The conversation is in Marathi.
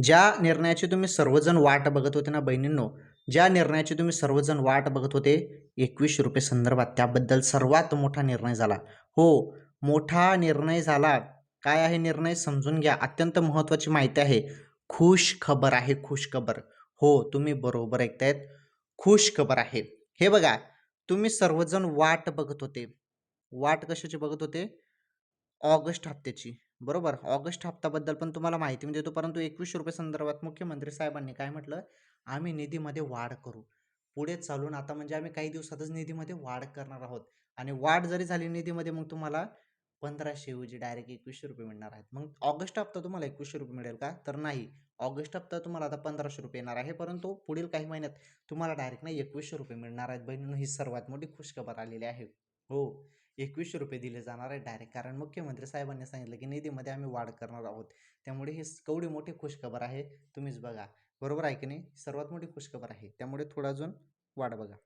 ज्या निर्णयाची तुम्ही सर्वजण वाट बघत होते ना बहिणींनो, ज्या निर्णयाची तुम्ही सर्वजण वाट बघत होते ₹21 संदर्भात, त्याबद्दल सर्वात मोठा निर्णय झाला. हो, मोठा निर्णय झाला. काय आहे निर्णय समजून घ्या. अत्यंत महत्त्वाची माहिती आहे. खुश खबर आहे, खुश खबर. हो, तुम्ही बरोबर ऐकतायत. खुश खबर आहे. हे बघा, तुम्ही सर्वजण वाट बघत होते. वाट कशाची बघत होते? ऑगस्ट हप्त्याची. बरोबर. ऑगस्ट हप्त्याबद्दल पण तुम्हाला माहिती मी देतो. परंतु ₹21 संदर्भात मुख्यमंत्री साहेबांनी काय म्हटलं, आम्ही निधीमध्ये वाढ करू. पुढे चालून आता म्हणजे आम्ही काही दिवसातच निधीमध्ये वाढ करणार आहोत आणि वाढ जरी झाली निधीमध्ये मग तुम्हाला 1500 ऐवजी डायरेक्ट ₹21 मिळणार आहेत. मग ऑगस्ट हप्ता तुम्हाला ₹21 मिळेल का? तर नाही. ऑगस्ट हप्ता तुम्हाला आता ₹1500 येणार आहे. परंतु पुढील काही महिन्यात तुम्हाला डायरेक्ट नाही ₹21 मिळणार आहेत. बहिणींनो, ही सर्वात मोठी खुशखबर आलेली आहे. हो. ₹21 दिले जाणार आहेत डायरेक्ट. कारण मुख्यमंत्री साहेबांनी सांगितलं, की निधीमध्ये आम्ही वाढ करणार आहोत. त्यामुळे ही केवढी मोठी खुशखबर आहे, तुम्हीच बघा. बरोबर आहे की नाही? सर्वात मोठी खुशखबर आहे. त्यामुळे थोडं अजून वाट बघा.